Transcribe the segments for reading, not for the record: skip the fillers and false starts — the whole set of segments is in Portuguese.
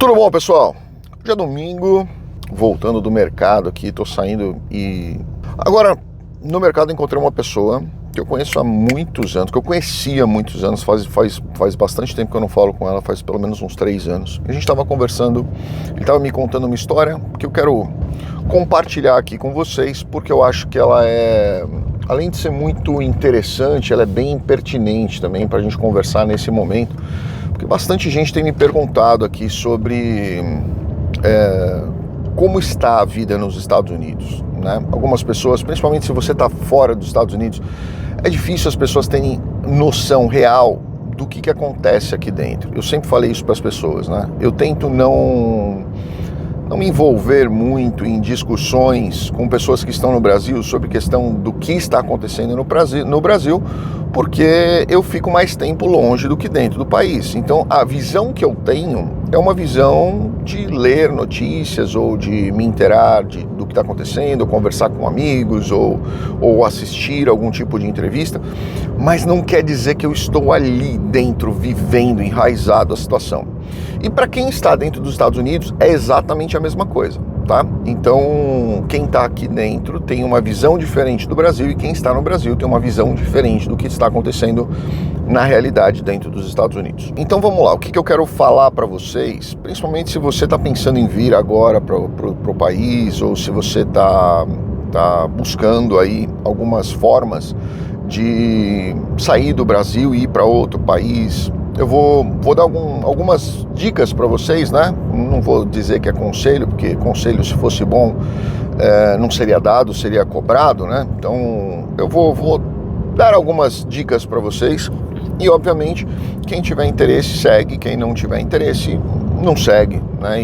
Tudo bom, pessoal? Hoje é domingo, voltando do mercado aqui, tô saindo e... Agora, no mercado encontrei uma pessoa que eu conheço há muitos anos, que eu conhecia há muitos anos, faz bastante tempo que eu não falo com ela, faz pelo menos uns 3 anos. A gente estava conversando, ele estava me contando uma história que eu quero compartilhar aqui com vocês, porque eu acho que ela é, além de ser muito interessante, ela é bem pertinente também para a gente conversar nesse momento. Porque bastante gente tem me perguntado aqui sobre como está a vida nos Estados Unidos, né? Algumas pessoas, principalmente se você está fora dos Estados Unidos, é difícil as pessoas terem noção real do que acontece aqui dentro. Eu sempre falei isso para as pessoas, né? Eu tento não me envolver muito em discussões com pessoas que estão no Brasil sobre questão do que está acontecendo no Brasil, porque eu fico mais tempo longe do que dentro do país. Então a visão que eu tenho é uma visão de ler notícias ou de me inteirar do que está acontecendo, ou conversar com amigos ou assistir algum tipo de entrevista, mas não quer dizer que eu estou ali dentro, vivendo, enraizado a situação. E para quem está dentro dos Estados Unidos é exatamente a mesma coisa, tá? Então quem está aqui dentro tem uma visão diferente do Brasil e quem está no Brasil tem uma visão diferente do que está acontecendo na realidade dentro dos Estados Unidos. Então vamos lá, o que eu quero falar para vocês, principalmente se você está pensando em vir agora para o país ou se você está buscando aí algumas formas de sair do Brasil e ir para outro país. Eu vou dar algumas dicas para vocês, né? Não vou dizer que é conselho, porque conselho, se fosse bom, não seria dado, seria cobrado, né? Então eu vou dar algumas dicas para vocês e, obviamente, quem tiver interesse segue, quem não tiver interesse não segue, né?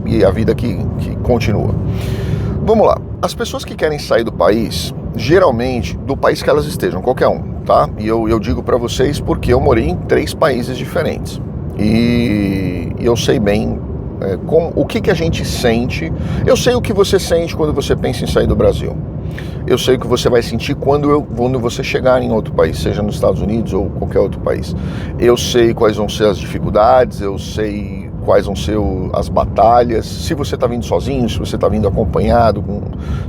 E a vida que continua. Vamos lá. As pessoas que querem sair do país, geralmente do país que elas estejam, qualquer um, tá? E eu digo para vocês porque eu morei em 3 países diferentes e eu sei bem o que a gente sente. Eu sei o que você sente quando você pensa em sair do Brasil. Eu sei o que você vai sentir quando você chegar em outro país, seja nos Estados Unidos ou qualquer outro país. Eu sei quais vão ser as dificuldades, eu sei quais vão ser as batalhas, se você está vindo sozinho, se você está vindo acompanhado com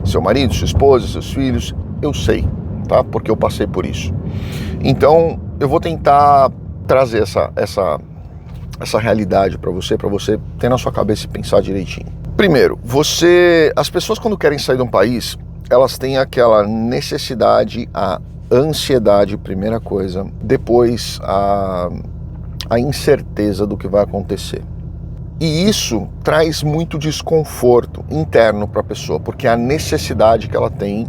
seu marido, sua esposa, seus filhos, eu sei, tá? Porque eu passei por isso. Então, eu vou tentar trazer essa realidade para você ter na sua cabeça e pensar direitinho. Primeiro, as pessoas quando querem sair de um país, elas têm aquela necessidade, a ansiedade, primeira coisa, depois a incerteza do que vai acontecer. E isso traz muito desconforto interno para a pessoa, porque é a necessidade que ela tem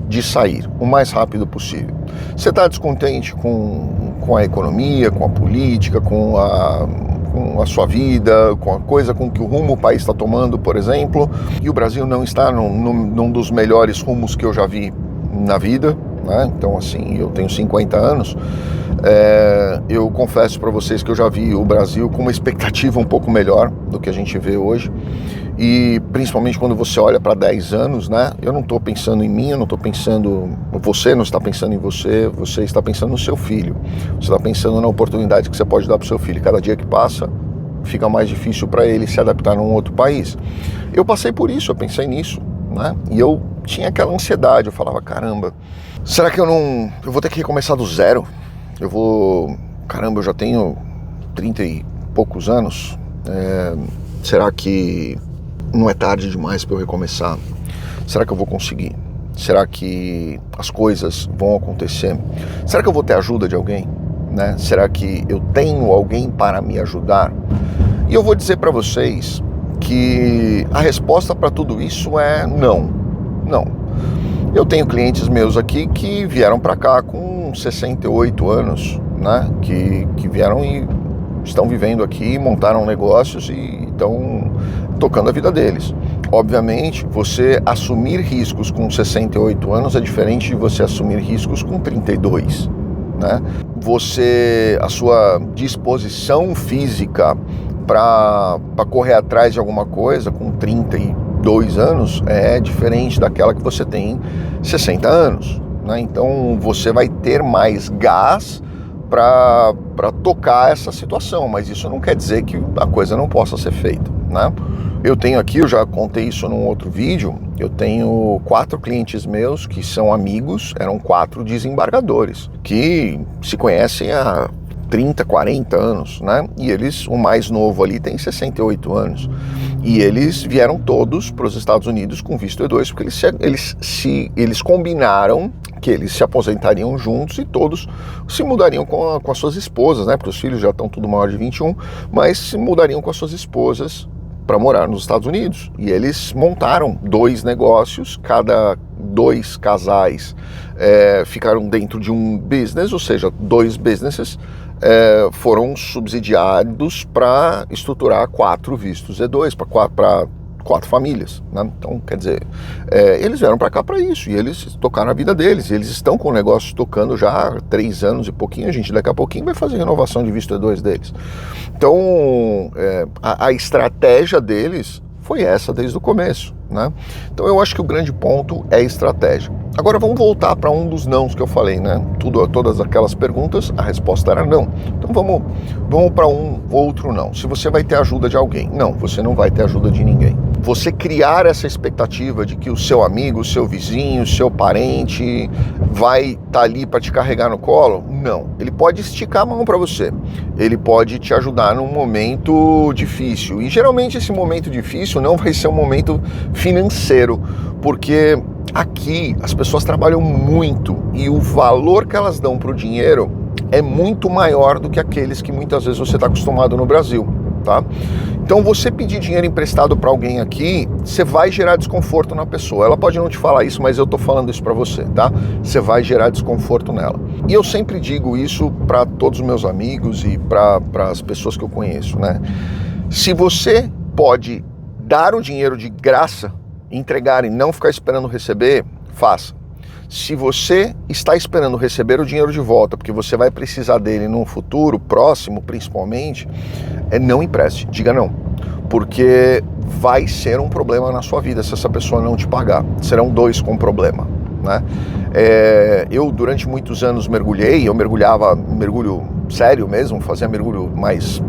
de sair o mais rápido possível. Você está descontente com a economia, com a política, com a sua vida, com a coisa com que o rumo o país está tomando, por exemplo, e o Brasil não está num dos melhores rumos que eu já vi na vida, né? Então, assim, eu tenho 50 anos, eu confesso para vocês que eu já vi o Brasil com uma expectativa um pouco melhor do que a gente vê hoje, e principalmente quando você olha para 10 anos, né? Eu não estou pensando em mim, você não está pensando em você está pensando no seu filho, você está pensando na oportunidade que você pode dar para o seu filho. Cada dia que passa, fica mais difícil para ele se adaptar num outro país. Eu passei por isso, eu pensei nisso, né? E eu tinha aquela ansiedade, eu falava, caramba, será que eu vou ter que recomeçar do zero? Eu já tenho 30 e poucos anos, será que não é tarde demais para eu recomeçar? Será que eu vou conseguir? Será que as coisas vão acontecer? Será que eu vou ter ajuda de alguém? Né? Será que eu tenho alguém para me ajudar? E eu vou dizer para vocês que a resposta para tudo isso é não. Eu tenho clientes meus aqui que vieram para cá com 68 anos, né? Que vieram e estão vivendo aqui, montaram negócios e estão tocando a vida deles. Obviamente, você assumir riscos com 68 anos é diferente de você assumir riscos com 32, né? A sua disposição física para correr atrás de alguma coisa com 32 anos é diferente daquela que você tem 60 anos, né? Então você vai ter mais gás para tocar essa situação, mas isso não quer dizer que a coisa não possa ser feita, né? Eu tenho aqui, eu já contei isso num outro vídeo, eu tenho 4 clientes meus que são amigos, eram 4 desembargadores, que se conhecem há 30, 40 anos, né? E eles, o mais novo ali tem 68 anos. E eles vieram todos para os Estados Unidos com visto E2, porque eles combinaram que eles se aposentariam juntos e todos se mudariam com as suas esposas, né? Porque os filhos já estão tudo maior de 21, mas se mudariam com as suas esposas para morar nos Estados Unidos. E eles montaram 2 negócios, cada 2 casais ficaram dentro de um business, ou seja, 2 businesses foram subsidiados para estruturar 4 vistos E2, para 4 famílias, né? Então, quer dizer, eles vieram para cá para isso, e eles tocaram a vida deles, eles estão com o negócio tocando já há 3 anos e pouquinho, a gente daqui a pouquinho vai fazer renovação de visto E2 deles. Então, a estratégia deles foi essa desde o começo, né? Então eu acho que o grande ponto é a estratégia. Agora vamos voltar para um dos nãos que eu falei, né? Todas aquelas perguntas, a resposta era não. Então vamos para um outro não. Se você vai ter ajuda de alguém, não, você não vai ter ajuda de ninguém. Você criar essa expectativa de que o seu amigo, o seu vizinho, o seu parente vai estar ali para te carregar no colo, não. Ele pode esticar a mão para você, ele pode te ajudar num momento difícil, e geralmente esse momento difícil não vai ser um momento financeiro, porque aqui as pessoas trabalham muito e o valor que elas dão para o dinheiro é muito maior do que aqueles que muitas vezes você está acostumado no Brasil, tá? Então você pedir dinheiro emprestado para alguém aqui, você vai gerar desconforto na pessoa. Ela pode não te falar isso, mas eu tô falando isso para você, tá? Você vai gerar desconforto nela. E eu sempre digo isso para todos os meus amigos e para as pessoas que eu conheço, né? Se você pode dar o dinheiro de graça, entregar e não ficar esperando receber, faça. Se você está esperando receber o dinheiro de volta, porque você vai precisar dele num futuro próximo, principalmente, não empreste, diga não. Porque vai ser um problema na sua vida se essa pessoa não te pagar. Serão 2 com problema, né? Eu durante muitos anos mergulhei, eu mergulhava, mergulho sério mesmo, fazia mergulho mais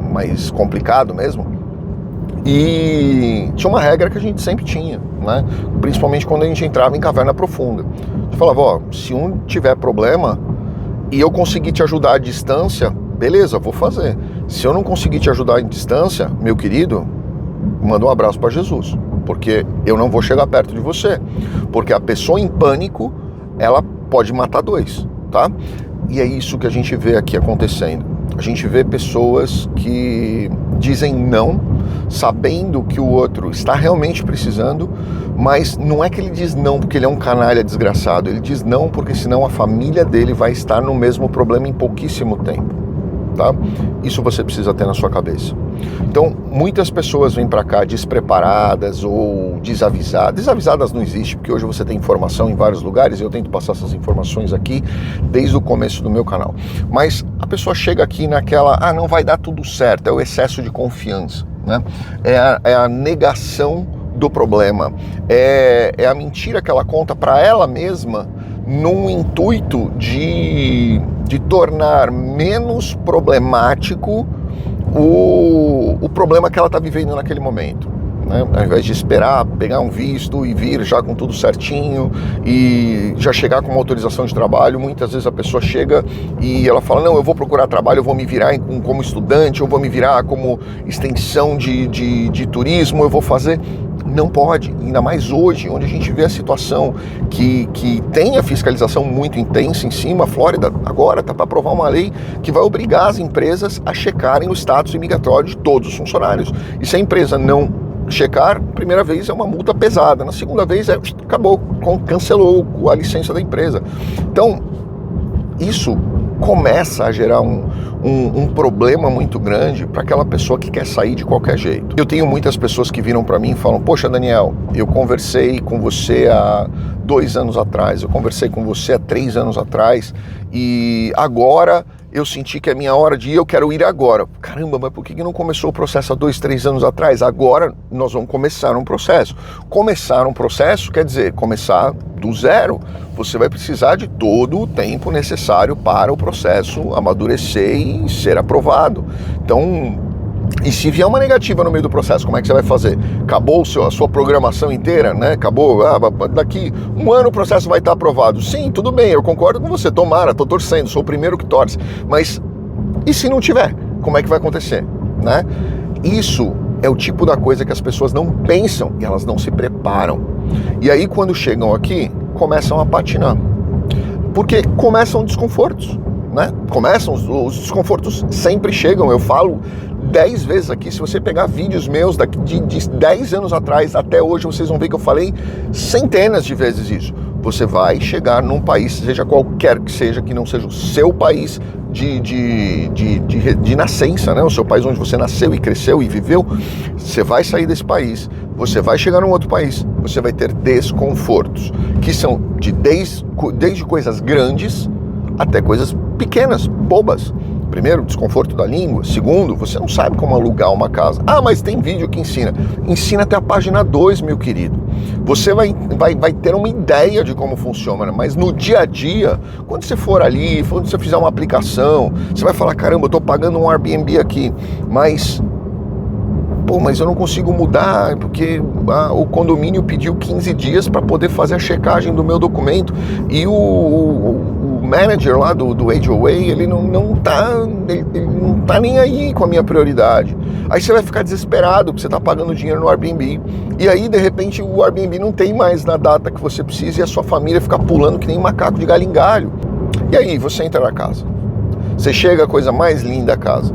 complicado mesmo. E tinha uma regra que a gente sempre tinha, né? Principalmente quando a gente entrava em caverna profunda. Eu falava, ó, se um tiver problema e eu conseguir te ajudar à distância, beleza, vou fazer. Se eu não conseguir te ajudar à distância, meu querido, manda um abraço para Jesus, porque eu não vou chegar perto de você, porque a pessoa em pânico, ela pode matar 2, tá? E é isso que a gente vê aqui acontecendo. A gente vê pessoas que dizem não, sabendo que o outro está realmente precisando, mas não é que ele diz não porque ele é um canalha desgraçado, ele diz não porque senão a família dele vai estar no mesmo problema em pouquíssimo tempo, tá? Isso você precisa ter na sua cabeça. Então, muitas pessoas vêm para cá despreparadas ou desavisadas. Desavisadas não existe, porque hoje você tem informação em vários lugares e eu tento passar essas informações aqui desde o começo do meu canal. Mas a pessoa chega aqui naquela, não vai dar tudo certo, é o excesso de confiança, né? É a negação do problema, é a mentira que ela conta para ela mesma num intuito de tornar menos problemático o problema que ela está vivendo naquele momento, né? Ao invés de esperar pegar um visto e vir já com tudo certinho e já chegar com uma autorização de trabalho, muitas vezes a pessoa chega e ela fala, não, eu vou procurar trabalho, eu vou me virar como estudante, eu vou me virar como extensão de turismo, eu vou fazer... Não pode, ainda mais hoje, onde a gente vê a situação que tem a fiscalização muito intensa em cima. A Flórida agora está para aprovar uma lei que vai obrigar as empresas a checarem o status imigratório de todos os funcionários. E se a empresa não checar, primeira vez é uma multa pesada, na segunda vez acabou, cancelou a licença da empresa. Então, isso começa a gerar um problema muito grande para aquela pessoa que quer sair de qualquer jeito. Eu tenho muitas pessoas que viram para mim e falam, poxa, Daniel, eu conversei com você há 2 anos atrás, eu conversei com você há 3 anos atrás e agora eu senti que é minha hora de ir, eu quero ir agora. Caramba, mas por que não começou o processo há 2, 3 anos atrás? Agora nós vamos começar um processo. Começar um processo quer dizer começar do zero. Você vai precisar de todo o tempo necessário para o processo amadurecer e ser aprovado. Então, e se vier uma negativa no meio do processo, como é que você vai fazer? Acabou a sua programação inteira, né? Acabou, daqui 1 ano o processo vai estar aprovado. Sim, tudo bem, eu concordo com você, tomara, tô torcendo, sou o primeiro que torce. Mas e se não tiver? Como é que vai acontecer, né? Isso é o tipo da coisa que as pessoas não pensam e elas não se preparam. E aí quando chegam aqui, começam a patinar. Porque começam desconfortos, né? Os desconfortos sempre chegam, eu falo 10 vezes aqui, se você pegar vídeos meus de 10 anos atrás até hoje, vocês vão ver que eu falei centenas de vezes isso. Você vai chegar num país, seja qualquer que seja, que não seja o seu país de nascença, né? O seu país onde você nasceu e cresceu e viveu, você vai sair desse país, você vai chegar num outro país, você vai ter desconfortos, que são desde coisas grandes até coisas pequenas, bobas. Primeiro, desconforto da língua. Segundo, você não sabe como alugar uma casa. Ah, mas tem vídeo que ensina. Ensina até a página 2, meu querido. Você vai ter uma ideia de como funciona, mas no dia a dia, quando você for ali, quando você fizer uma aplicação, você vai falar, caramba, eu tô pagando um Airbnb aqui, mas eu não consigo mudar porque o condomínio pediu 15 dias para poder fazer a checagem do meu documento e o manager lá do HOA, ele não tá nem aí com a minha prioridade. Aí você vai ficar desesperado porque você tá pagando dinheiro no Airbnb e aí de repente o Airbnb não tem mais na data que você precisa e a sua família fica pulando que nem macaco de galho em galho. E aí você entra na casa, você chega, a coisa mais linda da casa,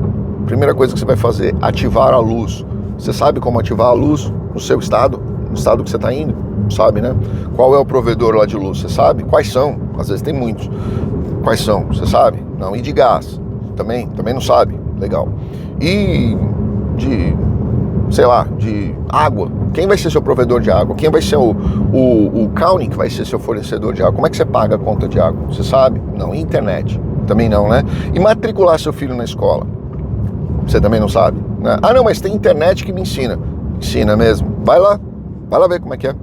primeira coisa que você vai fazer, ativar a luz. Você sabe como ativar a luz no seu estado, no estado que você está indo? Sabe, né? Qual é o provedor lá de luz? Você sabe? Quais são? Às vezes tem muitos. Quais são? Você sabe? Não. E de gás? Também não sabe? Legal. E de água? Quem vai ser seu provedor de água? Quem vai ser o county que vai ser seu fornecedor de água? Como é que você paga a conta de água? Você sabe? Não. E internet? Também não, né? E matricular seu filho na escola? Você também não sabe, né? Ah, não, mas tem internet que me ensina. Ensina mesmo. Vai lá ver como é que é,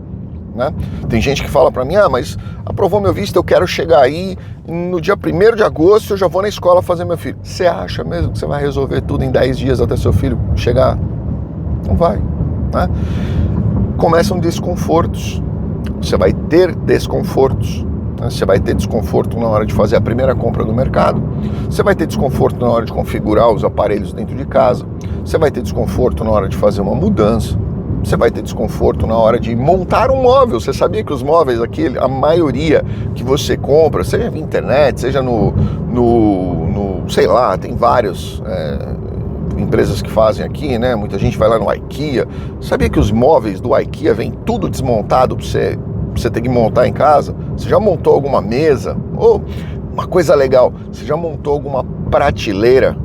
né? Tem gente que fala pra mim, mas aprovou meu visto, eu quero chegar aí no dia 1º de agosto, eu já vou na escola fazer meu filho. Você acha mesmo que você vai resolver tudo em 10 dias até seu filho chegar? Não vai, né? Começam desconfortos. Você vai ter desconfortos. Você vai ter desconforto na hora de fazer a primeira compra do mercado, você vai ter desconforto na hora de configurar os aparelhos dentro de casa, você vai ter desconforto na hora de fazer uma mudança, você vai ter desconforto na hora de montar um móvel. Você sabia que os móveis aqui, a maioria que você compra, seja via internet, seja sei lá, tem várias empresas que fazem aqui, né? Muita gente vai lá no IKEA. Sabia que os móveis do IKEA vêm tudo desmontado para você ter que montar em casa? Você já montou alguma mesa? Ou uma coisa legal, você já montou alguma prateleira?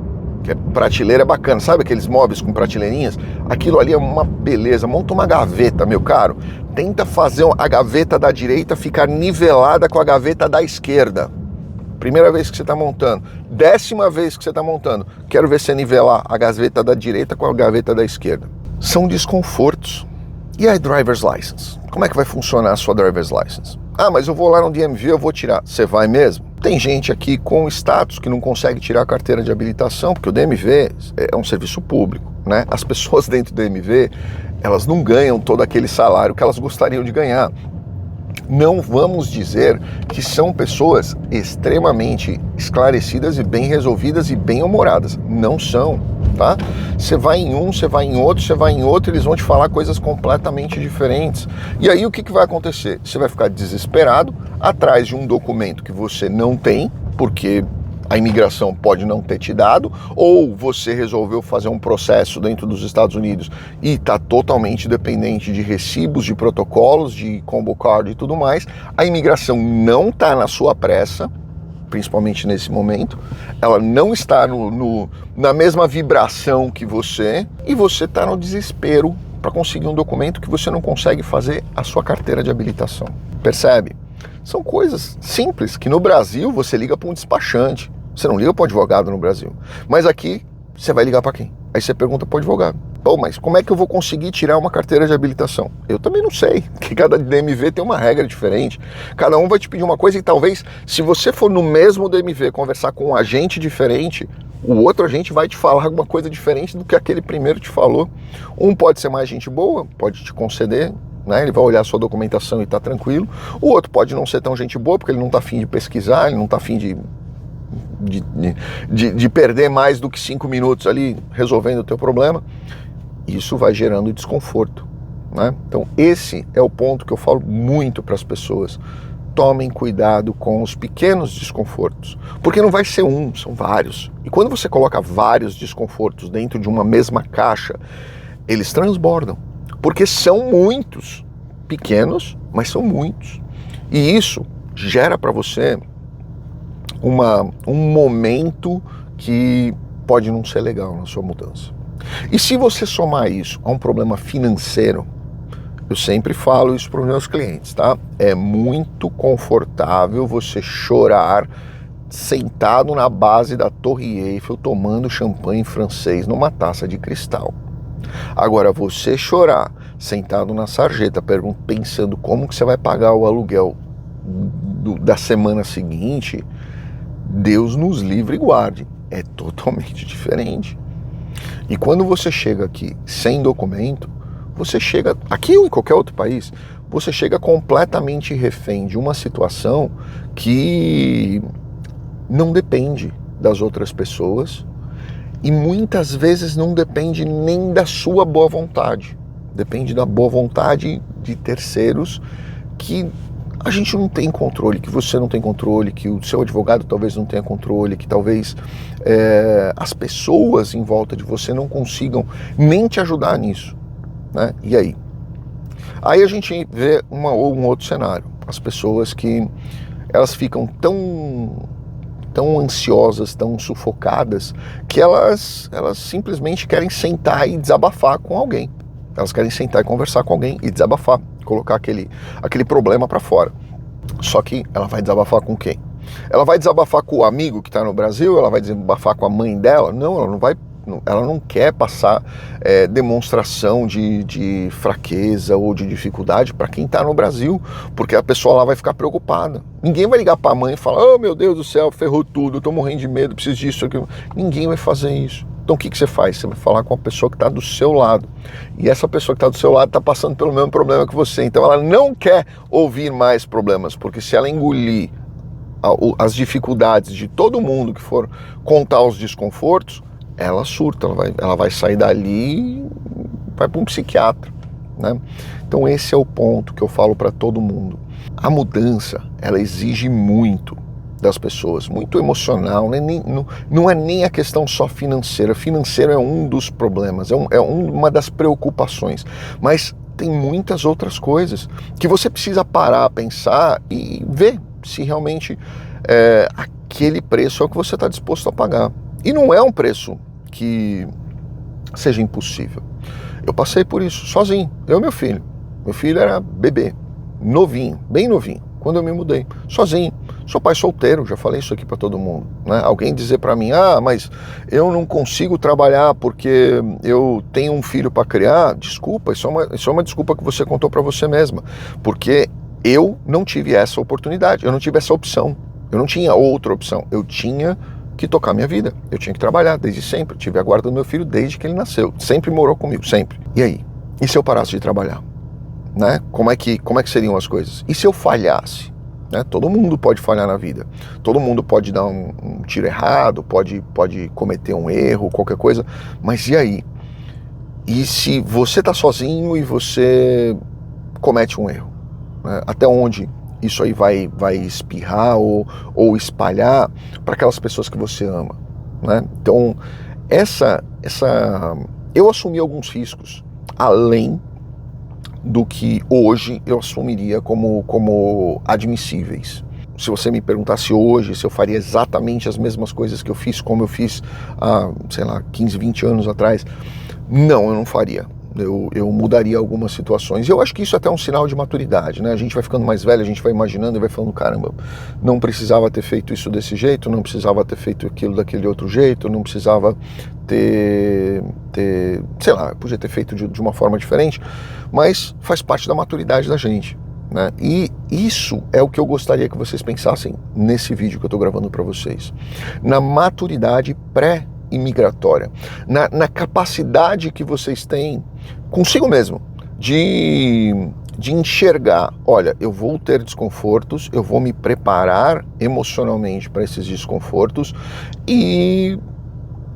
Que prateleira é bacana, sabe aqueles móveis com prateleirinhas? Aquilo ali é uma beleza. Monta uma gaveta, meu caro. Tenta fazer a gaveta da direita ficar nivelada com a gaveta da esquerda. Primeira vez que você está montando. 10ª vez que você está montando. Quero ver você nivelar a gaveta da direita com a gaveta da esquerda. São desconfortos. E a driver's license? Como é que vai funcionar a sua driver's license? Ah, mas eu vou lá no DMV, eu vou tirar. Você vai mesmo? Tem gente aqui com status que não consegue tirar a carteira de habilitação, porque o DMV é um serviço público, né? As pessoas dentro do DMV, elas não ganham todo aquele salário que elas gostariam de ganhar. Não vamos dizer que são pessoas extremamente esclarecidas e bem resolvidas e bem-humoradas. Não são, tá? Você vai em um, você vai em outro, eles vão te falar coisas completamente diferentes. E aí o que vai acontecer? Você vai ficar desesperado atrás de um documento que você não tem, porque a imigração pode não ter te dado, ou você resolveu fazer um processo dentro dos Estados Unidos e está totalmente dependente de recibos, de protocolos, de combo card e tudo mais. A imigração não está na sua pressa, principalmente nesse momento, ela não está na mesma vibração que você, e você está no desespero para conseguir um documento que você não consegue fazer a sua carteira de habilitação. Percebe? São coisas simples que no Brasil você liga para um despachante. Você não liga para um advogado no Brasil. Mas aqui você vai ligar para quem? Aí você pergunta para o advogado. Pô, mas como é que eu vou conseguir tirar uma carteira de habilitação? Eu também não sei, porque cada DMV tem uma regra diferente. Cada um vai te pedir uma coisa e talvez, se você for no mesmo DMV conversar com um agente diferente, o outro agente vai te falar alguma coisa diferente do que aquele primeiro te falou. Um pode ser mais gente boa, pode te conceder, né? Ele vai olhar a sua documentação e tá tranquilo. O outro pode não ser tão gente boa, porque ele não tá afim de pesquisar, ele não tá afim de perder mais do que 5 minutos ali resolvendo o teu problema. Isso vai gerando desconforto, né? Então esse é o ponto que eu falo muito para as pessoas. Tomem cuidado com os pequenos desconfortos, porque não vai ser um, são vários. E quando você coloca vários desconfortos dentro de uma mesma caixa, eles transbordam, porque são muitos, pequenos, mas são muitos. E isso gera para você um momento que pode não ser legal na sua mudança. E se você somar isso a um problema financeiro, eu sempre falo isso para os meus clientes, tá? É muito confortável você chorar sentado na base da Torre Eiffel tomando champanhe francês numa taça de cristal. Agora, você chorar sentado na sarjeta pensando como que você vai pagar o aluguel da semana seguinte, Deus nos livre e guarde. É totalmente diferente. E quando você chega aqui sem documento, você chega, aqui ou em qualquer outro país, você chega completamente refém de uma situação que não depende das outras pessoas e muitas vezes não depende nem da sua boa vontade. Depende da boa vontade de terceiros que a gente não tem controle, que você não tem controle, que o seu advogado talvez não tenha controle, que talvez as pessoas em volta de você não consigam nem te ajudar nisso, né? E aí? Aí a gente vê um outro cenário. As pessoas que elas ficam tão ansiosas, tão sufocadas, que elas simplesmente querem sentar e desabafar com alguém. Elas querem sentar e conversar com alguém e desabafar, colocar aquele problema para fora. Só que ela vai desabafar com quem? Ela vai desabafar com o amigo que está no Brasil? Ela vai desabafar com a mãe dela? Não, ela não vai. Ela não quer passar demonstração de fraqueza ou de dificuldade para quem está no Brasil, porque a pessoa lá vai ficar preocupada. Ninguém vai ligar para a mãe e falar: oh meu Deus do céu, ferrou tudo, eu tô morrendo de medo, preciso disso, aquilo. Ninguém vai fazer isso. Então o que você faz? Você vai falar com a pessoa que está do seu lado. E essa pessoa que está do seu lado está passando pelo mesmo problema que você. Então ela não quer ouvir mais problemas, porque se ela engolir as dificuldades de todo mundo que for contar os desconfortos, ela surta, ela vai sair dali e vai para um psiquiatra, né? Então esse é o ponto que eu falo para todo mundo. A mudança, ela exige muito das pessoas, muito emocional, não é nem a questão só financeira. Financeiro é um dos problemas, é uma das preocupações, mas tem muitas outras coisas que você precisa parar, pensar e ver se realmente aquele preço é o que você está disposto a pagar. E não é um preço que seja impossível. Eu passei por isso sozinho, eu e meu filho. Meu filho era bebê, novinho, bem novinho, quando eu me mudei, sozinho. Sou pai solteiro, já falei isso aqui para todo mundo, né? Alguém dizer para mim: ah, mas eu não consigo trabalhar porque eu tenho um filho para criar. Desculpa, isso é uma desculpa que você contou para você mesma, porque eu não tive essa oportunidade, eu não tive essa opção, eu não tinha outra opção, eu tinha que tocar minha vida, eu tinha que trabalhar desde sempre, eu tive a guarda do meu filho desde que ele nasceu, sempre morou comigo, sempre. E aí? E se eu parasse de trabalhar? Né? Como é que seriam as coisas? E se eu falhasse? Né? Todo mundo pode falhar na vida, todo mundo pode dar um tiro errado, pode cometer um erro, qualquer coisa, mas e aí? E se você está sozinho e você comete um erro? Né? Até onde isso aí vai espirrar ou espalhar para aquelas pessoas que você ama? Né? Então, eu assumi alguns riscos, além do que hoje eu assumiria como admissíveis. Se você me perguntasse hoje se eu faria exatamente as mesmas coisas que eu fiz, como eu fiz há, sei lá, 15, 20 anos atrás, não, eu não faria. eu mudaria algumas situações. E eu acho que isso é até um sinal de maturidade, né? A gente vai ficando mais velho, a gente vai imaginando e vai falando, caramba, não precisava ter feito isso desse jeito, não precisava ter feito aquilo daquele outro jeito, não precisava ter sei lá, podia ter feito de uma forma diferente, mas faz parte da maturidade da gente, né? E isso é o que eu gostaria que vocês pensassem nesse vídeo que eu estou gravando para vocês. Na maturidade pré-imigratória, na capacidade que vocês têm consigo mesmo de enxergar, olha, eu vou ter desconfortos, eu vou me preparar emocionalmente para esses desconfortos e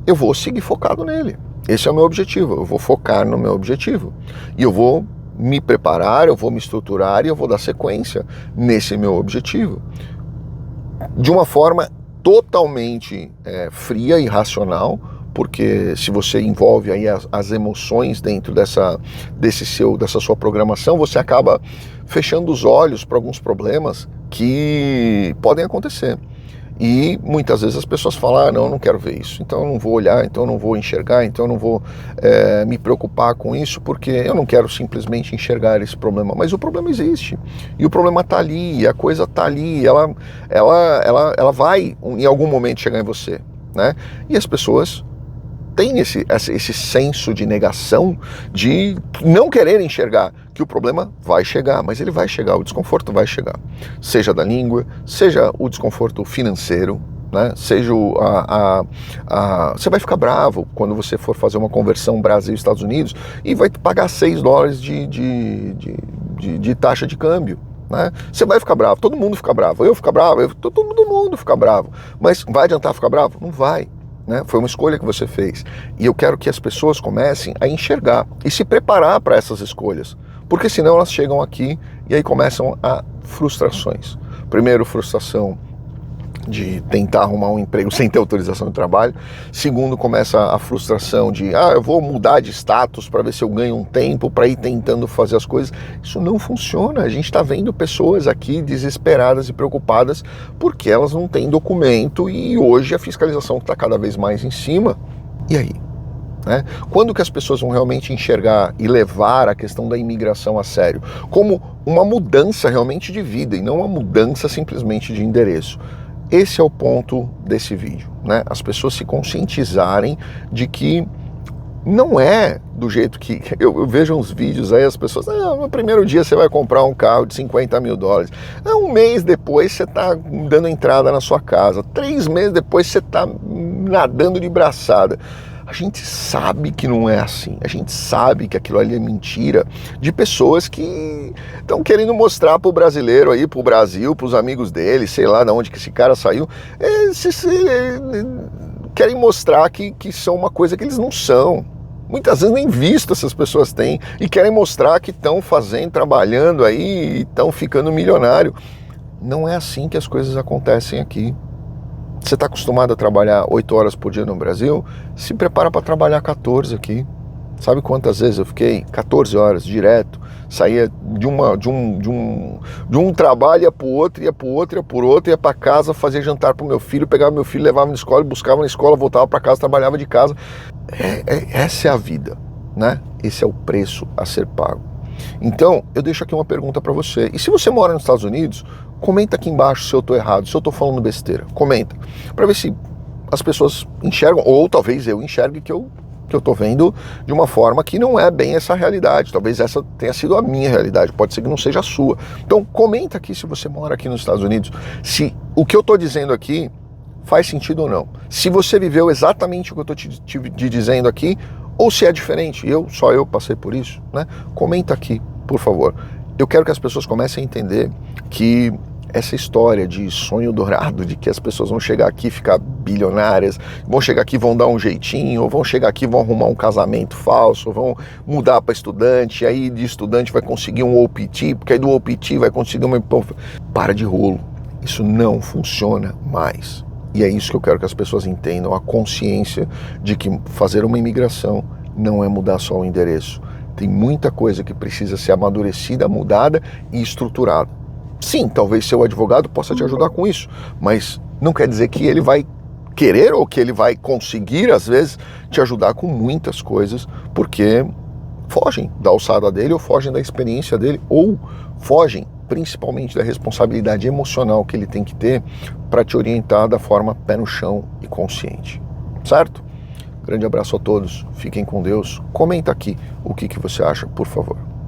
eu vou seguir focado nele. Esse é o meu objetivo, eu vou focar no meu objetivo e eu vou me preparar, eu vou me estruturar e eu vou dar sequência nesse meu objetivo de uma forma totalmente fria e racional, porque se você envolve aí as emoções dentro dessa sua programação, você acaba fechando os olhos para alguns problemas que podem acontecer. E muitas vezes as pessoas falam, não, eu não quero ver isso, então eu não vou olhar, então eu não vou enxergar, então eu não vou me preocupar com isso, porque eu não quero simplesmente enxergar esse problema. Mas o problema existe, e o problema está ali, a coisa está ali, ela vai em algum momento chegar em você, né? E as pessoas têm esse senso de negação, de não querer enxergar que o problema vai chegar, mas ele vai chegar, o desconforto vai chegar. Seja da língua, seja o desconforto financeiro, né? Seja você vai ficar bravo quando você for fazer uma conversão Brasil-Estados Unidos e vai pagar $6 de taxa de câmbio. Né? Você vai ficar bravo, todo mundo fica bravo, eu ficar bravo, todo mundo fica bravo. Mas vai adiantar ficar bravo? Não vai. Né? Foi uma escolha que você fez. E eu quero que as pessoas comecem a enxergar e se preparar para essas escolhas, porque senão elas chegam aqui e aí começam a frustrações. Primeiro, frustração de tentar arrumar um emprego sem ter autorização de trabalho. Segundo, começa a frustração de eu vou mudar de status para ver se eu ganho um tempo para ir tentando fazer as coisas. Isso não funciona. A gente está vendo pessoas aqui desesperadas e preocupadas porque elas não têm documento e hoje a fiscalização está cada vez mais em cima. E aí? Né? Quando que as pessoas vão realmente enxergar e levar a questão da imigração a sério como uma mudança realmente de vida e não uma mudança simplesmente de endereço? Esse é o ponto desse vídeo, né? As pessoas se conscientizarem de que não é do jeito que... Eu vejo uns vídeos aí, as pessoas... no primeiro dia você vai comprar um carro de $50 mil. Um mês depois você está dando entrada na sua casa. 3 meses depois você está nadando de braçada. A gente sabe que não é assim, a gente sabe que aquilo ali é mentira de pessoas que estão querendo mostrar para o brasileiro aí, para o Brasil, para os amigos dele, sei lá de onde que esse cara saiu, querem mostrar que são uma coisa que eles não são. Muitas vezes nem visto essas pessoas têm e querem mostrar que estão fazendo, trabalhando aí e estão ficando milionário. Não é assim que as coisas acontecem aqui. Você está acostumado a trabalhar 8 horas por dia no Brasil? Se prepara para trabalhar 14 aqui. Sabe quantas vezes eu fiquei 14 horas direto? Saía de um trabalho, ia para o outro, ia para o outro, ia para o outro, ia para casa, fazia jantar para o meu filho, pegava meu filho, levava na escola, buscava na escola, voltava para casa, trabalhava de casa. Essa é a vida, né? Esse é o preço a ser pago. Então, eu deixo aqui uma pergunta para você. E se você mora nos Estados Unidos, comenta aqui embaixo se eu estou errado, se eu estou falando besteira. Comenta, para ver se as pessoas enxergam, ou talvez eu enxergue que eu estou vendo de uma forma que não é bem essa realidade. Talvez essa tenha sido a minha realidade, pode ser que não seja a sua. Então, comenta aqui se você mora aqui nos Estados Unidos, se o que eu estou dizendo aqui faz sentido ou não. Se você viveu exatamente o que eu estou te dizendo aqui, ou se é diferente, só eu passei por isso, né? Comenta aqui, por favor. Eu quero que as pessoas comecem a entender que essa história de sonho dourado, de que as pessoas vão chegar aqui e ficar bilionárias, vão chegar aqui e vão dar um jeitinho, ou vão chegar aqui e vão arrumar um casamento falso, vão mudar para estudante, e aí de estudante vai conseguir um OPT, porque aí do OPT vai conseguir uma... Para de rolo. Isso não funciona mais. E é isso que eu quero que as pessoas entendam, a consciência de que fazer uma imigração não é mudar só o endereço. Tem muita coisa que precisa ser amadurecida, mudada e estruturada. Sim, talvez seu advogado possa te ajudar com isso, mas não quer dizer que ele vai querer ou que ele vai conseguir, às vezes, te ajudar com muitas coisas, porque fogem da alçada dele, ou fogem da experiência dele, ou fogem principalmente da responsabilidade emocional que ele tem que ter para te orientar da forma pé no chão e consciente, certo? Grande abraço a todos, fiquem com Deus, comenta aqui o que você acha, por favor.